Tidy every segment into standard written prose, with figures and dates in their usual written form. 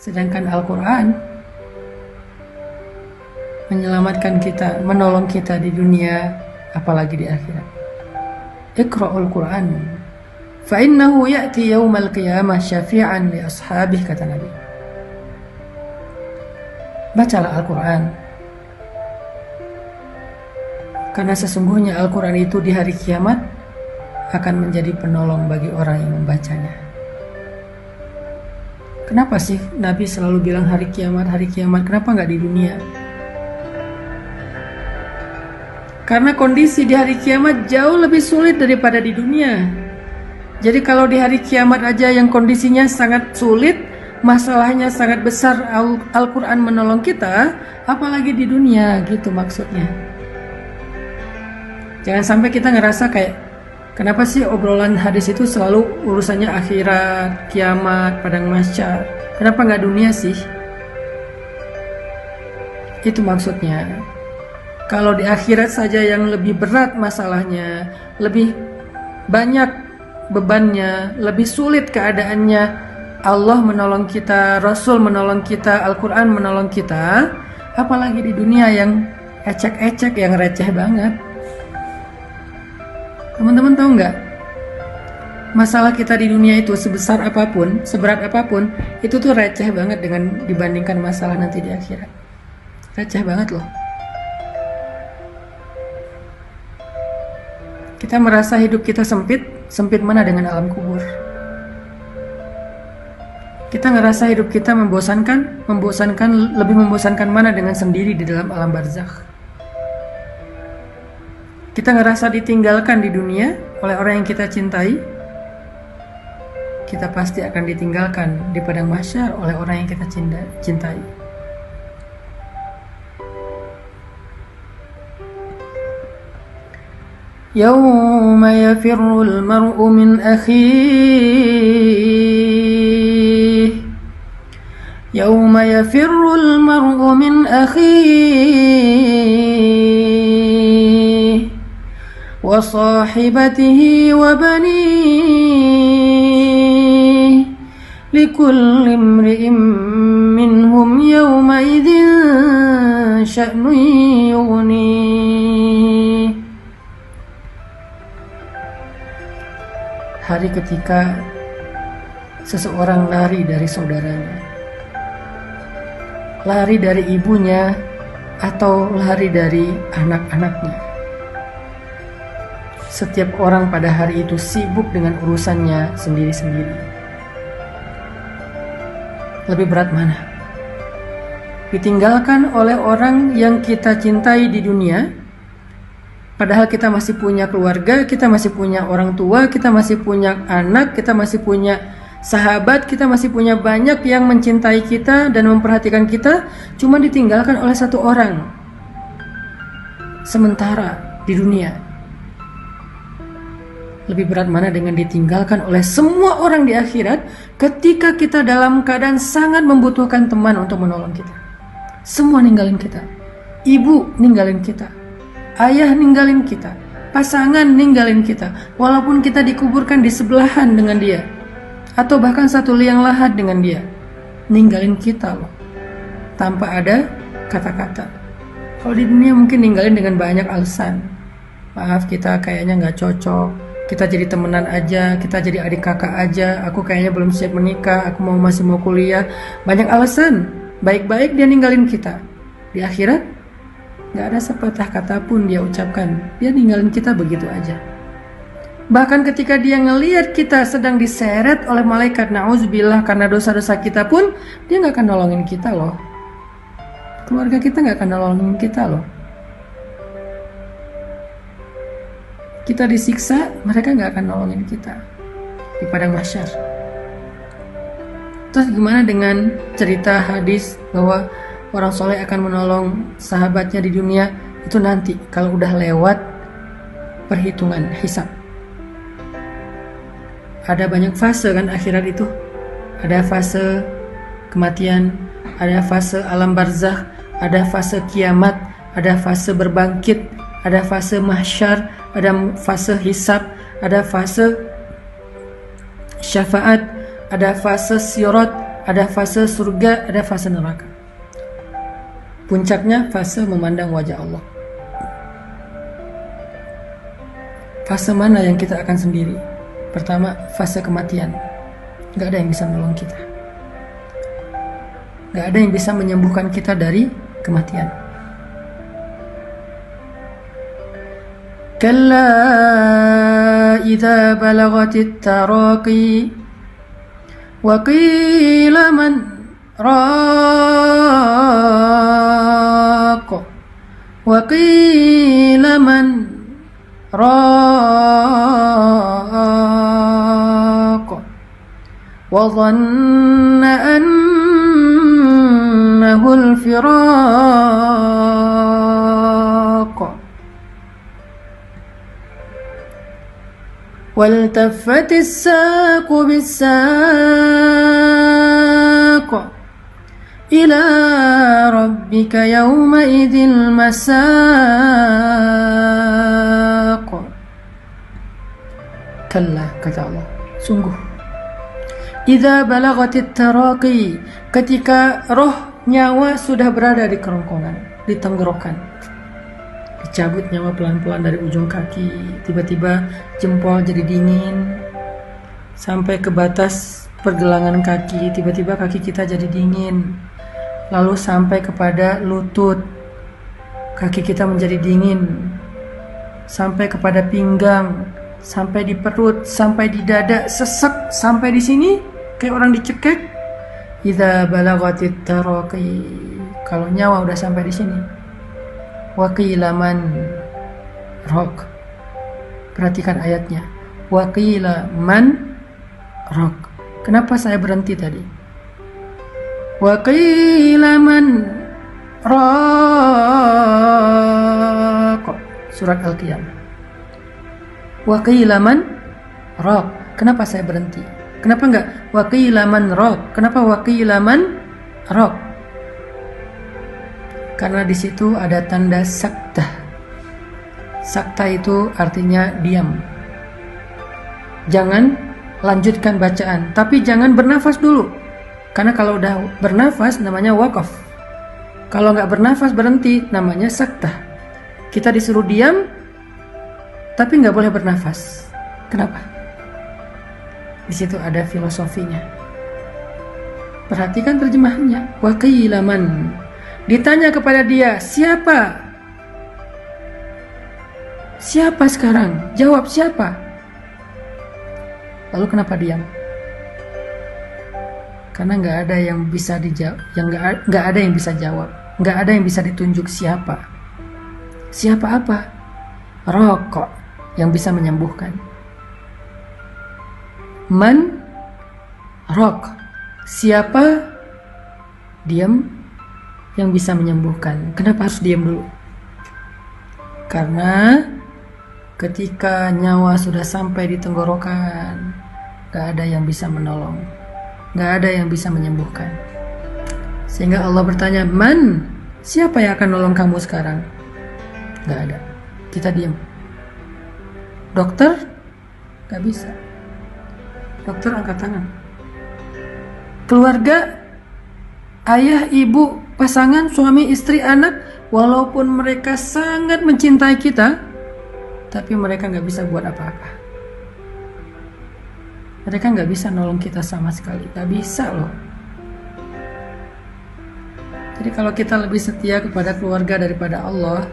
Sedangkan Al-Quran menyelamatkan kita, menolong kita di dunia, apalagi di akhirat. Iqra'ul Quran fa innahu ya'ti yaumal qiyamah syafi'an li ashabih, kata Nabi. Bacalah Al-Quran, karena sesungguhnya Al-Quran itu di hari kiamat akan menjadi penolong bagi orang yang membacanya. Kenapa sih Nabi selalu bilang hari kiamat, kenapa nggak di dunia? Karena kondisi di hari kiamat jauh lebih sulit daripada di dunia. Jadi kalau di hari kiamat aja yang kondisinya sangat sulit, masalahnya sangat besar, Al-Quran menolong kita, apalagi di dunia, gitu maksudnya. Jangan sampai kita ngerasa kayak, kenapa sih obrolan hadis itu selalu urusannya akhirat, kiamat, padang mahsyar? Kenapa nggak dunia sih? Itu maksudnya. Kalau di akhirat saja yang lebih berat masalahnya, lebih banyak bebannya, lebih sulit keadaannya, Allah menolong kita, Rasul menolong kita, Al-Quran menolong kita, apalagi di dunia yang ecek-ecek, yang receh banget. Teman-teman tahu nggak? Masalah kita di dunia itu sebesar apapun, seberat apapun, itu tuh receh banget dengan dibandingkan masalah nanti di akhirat. Receh banget loh. Kita merasa hidup kita sempit mana dengan alam kubur. Kita ngerasa hidup kita membosankan, lebih membosankan mana dengan sendiri di dalam alam barzakh. Kita ngerasa ditinggalkan di dunia oleh orang yang kita cintai. Kita pasti akan ditinggalkan di padang mahsyar oleh orang yang kita cintai. Yawma yafirrul mar'u min akhihi, Yawma yafirrul mar'u min akhihi wa sahibatihi wa banihi, likulli imri'in minhum yawma idzin sya'nun yughnihi. Hari ketika seseorang lari dari saudaranya, lari dari ibunya, atau lari dari anak-anaknya. Setiap orang pada hari itu sibuk dengan urusannya sendiri-sendiri. Lebih berat mana? Ditinggalkan oleh orang yang kita cintai di dunia, padahal kita masih punya keluarga, kita masih punya orang tua, kita masih punya anak, kita masih punya sahabat, kita masih punya banyak yang mencintai kita dan memperhatikan kita, cuma ditinggalkan oleh satu orang sementara di dunia. Lebih berat mana dengan ditinggalkan oleh semua orang di akhirat ketika kita dalam keadaan sangat membutuhkan teman untuk menolong kita. Semua ninggalin kita. Ibu ninggalin kita, ayah ninggalin kita, pasangan ninggalin kita, walaupun kita dikuburkan di sebelahan dengan dia, atau bahkan satu liang lahat dengan dia, ninggalin kita loh, tanpa ada kata-kata. Kalau di dunia mungkin ninggalin dengan banyak alasan. Maaf, kita kayaknya nggak cocok, kita jadi temenan aja, kita jadi adik kakak aja, aku kayaknya belum siap menikah, aku masih mau kuliah. Banyak alasan, baik-baik dia ninggalin kita. Di akhirat gak ada sepatah kata pun dia ucapkan, dia ninggalin kita begitu aja. Bahkan ketika dia ngelihat kita sedang diseret oleh malaikat, na'udzubillah, karena dosa-dosa kita pun, dia gak akan nolongin kita loh. Keluarga kita gak akan nolongin kita loh. Kita disiksa, mereka gak akan nolongin kita di padang mahsyar. Terus gimana dengan cerita hadis bahwa orang soleh akan menolong sahabatnya di dunia? Itu nanti kalau udah lewat perhitungan hisab. Ada banyak fase kan akhirat itu. Ada fase kematian, ada fase alam barzakh, ada fase kiamat, ada fase berbangkit, ada fase mahsyar, ada fase hisab, ada fase syafaat, ada fase sirat, ada fase surga, ada fase neraka. Puncaknya fase memandang wajah Allah. Fase mana yang kita akan sendiri? Pertama, fase kematian. Gak ada yang bisa menolong kita. Gak ada yang bisa menyembuhkan kita dari kematian. Kalla idza balagatit taraqi wa qila man raq wa qila man raq wa dhanna annahu al-firaq والتفت الساق بالساق إلى ربك يومئذ المساق. Kalla, kata Allah, sungguh. Idza balagatit taraqi, ketika roh nyawa sudah berada di kerongkongan, di tenggorokan. Dicabut nyawa pelan-pelan dari ujung kaki, tiba-tiba jempol jadi dingin, sampai ke batas pergelangan kaki, tiba-tiba kaki kita jadi dingin, lalu sampai kepada lutut, kaki kita menjadi dingin, sampai kepada pinggang, sampai di perut, sampai di dada, sesek sampai di sini kayak orang dicekek. Idza balagatit taraqi, kalau nyawa udah sampai di sini. Wa qila man raq, perhatikan ayatnya, wa qila man raq. Kenapa saya berhenti tadi? Wa qila man raq, surat Al-Qiyamah. Wa qila man raq, kenapa saya berhenti? Kenapa enggak wa qila man raq? Kenapa wa qila man raq? Karena di situ ada tanda sakta. Sakta itu artinya diam. Jangan lanjutkan bacaan, tapi jangan bernafas dulu. Karena kalau udah bernafas namanya wakaf. Kalau nggak bernafas berhenti namanya sakta. Kita disuruh diam, tapi nggak boleh bernafas. Kenapa? Di situ ada filosofinya. Perhatikan terjemahannya. Wa qila man. Ditanya kepada dia, siapa? Siapa sekarang? Jawab siapa? Lalu kenapa diam? Karena nggak ada yang bisa dijawab, nggak ada yang bisa jawab, nggak ada yang bisa ditunjuk siapa. Siapa apa? Rokok yang bisa menyembuhkan. Man rok, siapa? Diam yang bisa menyembuhkan. Kenapa harus diam dulu? Karena ketika nyawa sudah sampai di tenggorokan, gak ada yang bisa menolong, gak ada yang bisa menyembuhkan. Sehingga Allah bertanya, man, siapa yang akan nolong kamu sekarang? Gak ada. Kita diam. Dokter? Gak bisa. Dokter angkat tangan. Keluarga, ayah, ibu, pasangan, suami, istri, anak, walaupun mereka sangat mencintai kita, tapi mereka nggak bisa buat apa-apa. Mereka nggak bisa nolong kita sama sekali, nggak bisa loh. Jadi kalau kita lebih setia kepada keluarga daripada Allah,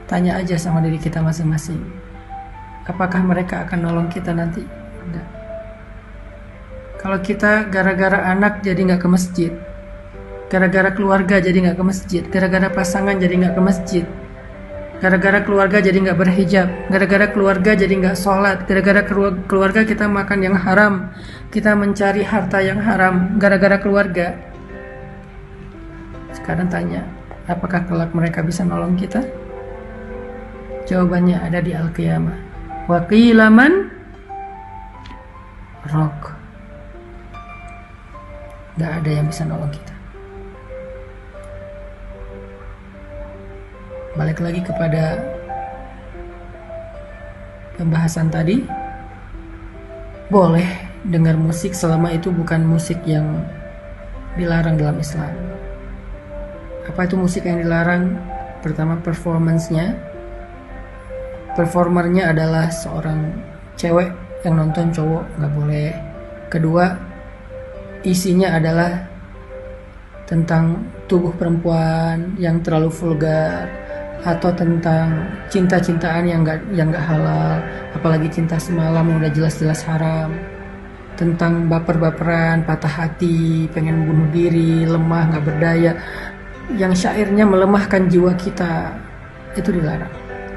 tanya aja sama diri kita masing-masing, apakah mereka akan nolong kita nanti? Enggak. Kalau kita gara-gara anak jadi nggak ke masjid, gara-gara keluarga jadi nggak ke masjid, gara-gara pasangan jadi nggak ke masjid, gara-gara keluarga jadi nggak berhijab, gara-gara keluarga jadi nggak sholat, gara-gara keluarga kita makan yang haram, kita mencari harta yang haram, gara-gara keluarga. Sekarang tanya, apakah kelak mereka bisa nolong kita? Jawabannya ada di Al-Qiyamah. Wa qila man raq. Gak ada yang bisa nolong kita. Balik lagi kepada pembahasan tadi. Boleh dengar musik selama itu bukan musik yang dilarang dalam Islam. Apa itu musik yang dilarang? Pertama, performernya adalah seorang cewek yang nonton cowok, nggak boleh. Kedua, isinya adalah tentang tubuh perempuan yang terlalu vulgar, atau tentang cinta-cintaan yang nggak halal, apalagi cinta semalam yang udah jelas-jelas haram, tentang baper-baperan, patah hati, pengen bunuh diri, lemah, nggak berdaya, yang syairnya melemahkan jiwa kita, itu dilarang.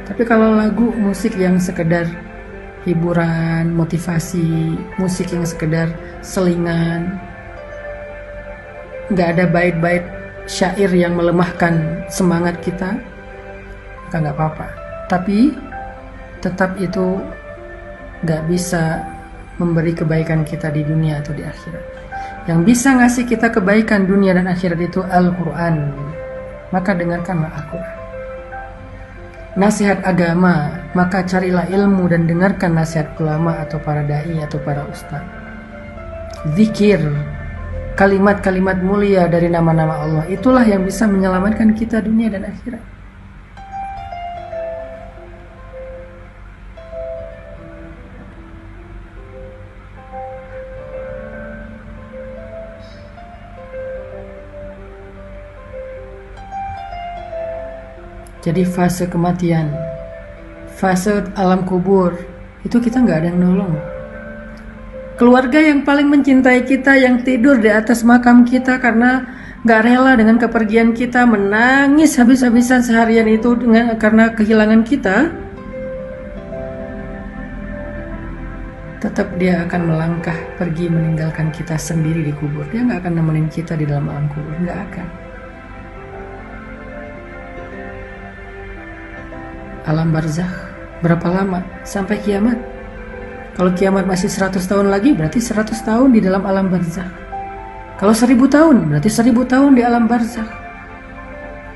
Tapi kalau lagu musik yang sekedar hiburan, motivasi, musik yang sekedar selingan, nggak ada bait-bait syair yang melemahkan semangat kita, maka nggak apa-apa. Tapi tetap itu nggak bisa memberi kebaikan kita di dunia atau di akhirat. Yang bisa ngasih kita kebaikan dunia dan akhirat itu Al-Quran. Maka dengarkanlah Al-Quran. Nasihat agama, maka carilah ilmu dan dengarkan nasihat ulama atau para da'i atau para ustaz. Zikir, kalimat-kalimat mulia dari nama-nama Allah, itulah yang bisa menyelamatkan kita dunia dan akhirat. Jadi fase kematian, fase alam kubur, itu kita nggak ada yang nolong. Keluarga yang paling mencintai kita, yang tidur di atas makam kita karena nggak rela dengan kepergian kita, menangis habis-habisan seharian itu karena kehilangan kita, tetap dia akan melangkah pergi meninggalkan kita sendiri di kubur. Dia nggak akan nemenin kita di dalam alam kubur, nggak akan. Alam barzakh berapa lama? Sampai kiamat. Kalau kiamat masih 100 tahun lagi, berarti 100 tahun di dalam alam barzakh. Kalau 1000 tahun, berarti 1000 tahun di alam barzakh.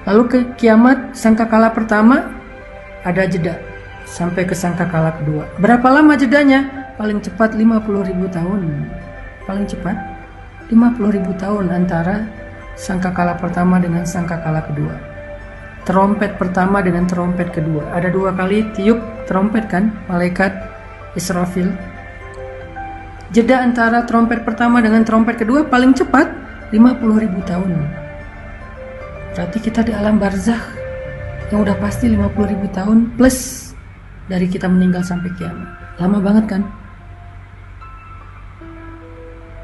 Lalu ke kiamat sangkakala pertama, ada jeda sampai ke sangkakala kedua. Berapa lama jedanya? Paling cepat 50.000 tahun. Paling cepat 50.000 tahun antara sangkakala pertama dengan sangkakala kedua. Terompet pertama dengan terompet kedua. Ada 2 kali tiup terompet kan, malaikat Israfil. Jeda antara terompet pertama dengan terompet kedua paling cepat 50.000 tahun. Berarti kita di alam barzakh yang udah pasti 50.000 tahun plus dari kita meninggal sampai kiamat. Lama banget kan?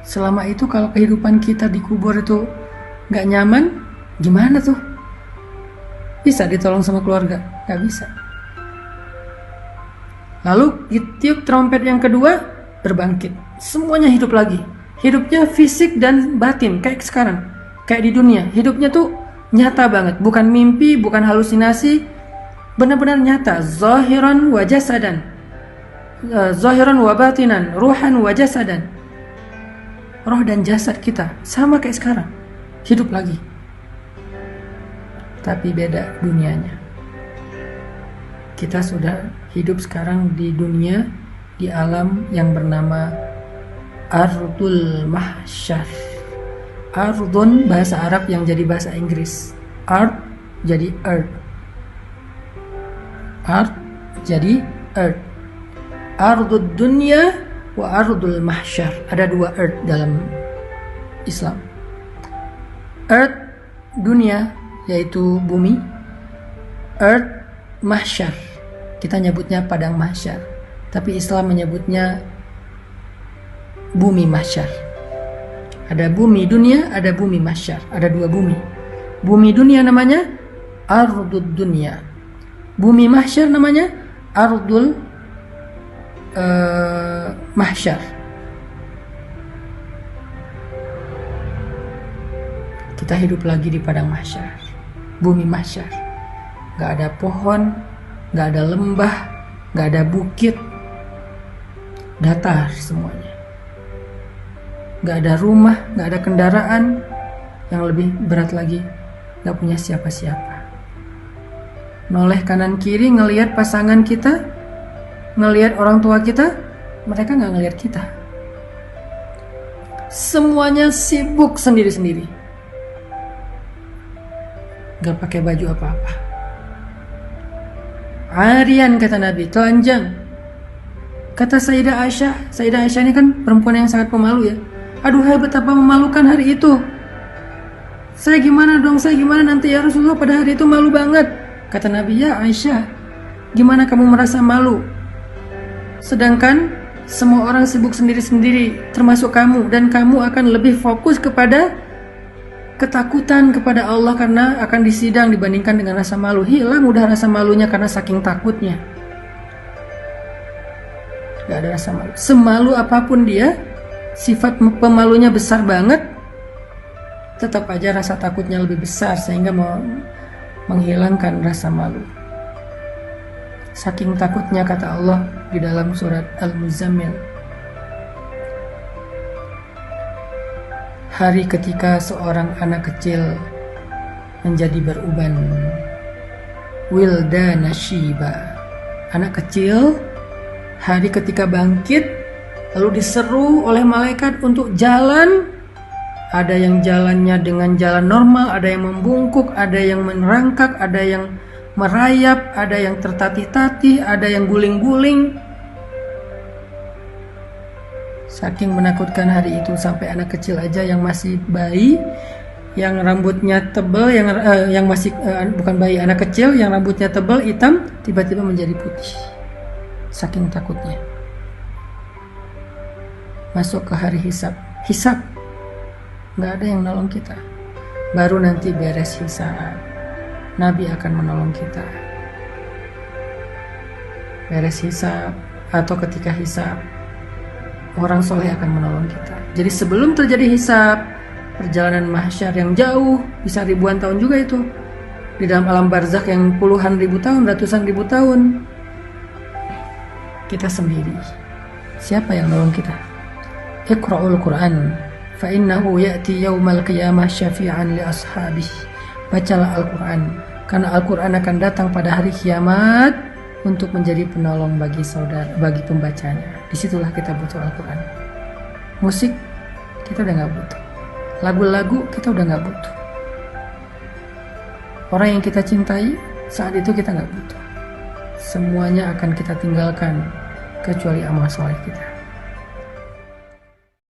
Selama itu kalau kehidupan kita di kubur itu gak nyaman, gimana tuh? Bisa ditolong sama keluarga? Gak bisa. Lalu ditiup trompet yang kedua, berbangkit. Semuanya hidup lagi. Hidupnya fisik dan batin, kayak sekarang. Kayak di dunia. Hidupnya tuh nyata banget. Bukan mimpi, bukan halusinasi. Benar-benar nyata. Zahiran wa jasadan. Zahiran wa batinan. Ruhan wa jasadan. Roh dan jasad kita sama kayak sekarang. Hidup lagi. Tapi beda dunianya. Kita sudah hidup sekarang di dunia, di alam yang bernama Ardul Mahsyar. Ardun bahasa Arab yang jadi bahasa Inggris. Ard jadi earth. Ard jadi earth. Ardul dunya wa Ardul Mahsyar. Ada 2 earth dalam Islam. Earth dunia, yaitu bumi. Earth mahsyar, kita nyebutnya padang mahsyar, tapi Islam menyebutnya bumi mahsyar. Ada bumi dunia, ada bumi mahsyar, ada 2 bumi. Bumi dunia namanya Ardud dunya, bumi mahsyar namanya Ardul mahsyar. Kita hidup lagi di padang mahsyar, bumi mahsyar. Gak ada pohon, gak ada lembah, gak ada bukit, datar semuanya. Gak ada rumah, gak ada kendaraan. Yang lebih berat lagi, gak punya siapa-siapa. Noleh kanan kiri ngelihat pasangan kita, ngelihat orang tua kita, mereka gak ngelihat kita. semuanya sibuk sendiri-sendiri, gak pakai baju apa-apa. Arian kata Nabi, telanjang. Kata Sayyidah Aisyah ini kan perempuan yang sangat pemalu ya. Aduhai betapa memalukan hari itu. Saya gimana nanti ya Rasulullah, pada hari itu malu banget. Kata Nabi, ya Aisyah, gimana kamu merasa malu? Sedangkan semua orang sibuk sendiri-sendiri, termasuk kamu. Dan kamu akan lebih fokus kepada ketakutan kepada Allah karena akan disidang dibandingkan dengan rasa malu. Hilang udah rasa malunya karena saking takutnya. Gak ada rasa malu. Semalu apapun dia, sifat pemalunya besar banget, tetap aja rasa takutnya lebih besar sehingga menghilangkan rasa malu. Saking takutnya kata Allah di dalam surat Al-Muzammil, hari ketika seorang anak kecil menjadi beruban, wildana syiba, anak kecil hari ketika bangkit lalu diseru oleh malaikat untuk jalan. Ada yang jalannya dengan jalan normal, ada yang membungkuk, ada yang merangkak, ada yang merayap, ada yang tertatih-tatih, ada yang guling-guling. Saking menakutkan hari itu sampai anak kecil aja yang masih bayi, yang rambutnya tebal, yang masih bukan bayi, anak kecil yang rambutnya tebal hitam tiba-tiba menjadi putih. Saking takutnya. Masuk ke hari hisab. Gak ada yang nolong kita. Baru nanti beres hisab, Nabi akan menolong kita. Beres hisab atau ketika hisab, orang soleh akan menolong kita. Jadi sebelum terjadi hisab, perjalanan mahsyar yang jauh, bisa ribuan tahun juga itu, di dalam alam barzakh yang puluhan ribu tahun, ratusan ribu tahun, kita sendiri. Siapa yang nolong kita? Iqra'ul Quran fa innahu ya'ti yaumal qiyamah syafi'an li ashabihi. Bacalah Al-Quran, karena Al-Quran akan datang pada hari kiamat untuk menjadi penolong bagi bagi pembacanya. Disitulah kita butuh Al-Quran. Musik kita udah gak butuh, lagu-lagu kita udah gak butuh, orang yang kita cintai saat itu kita gak butuh. Semuanya akan kita tinggalkan kecuali amal soleh kita.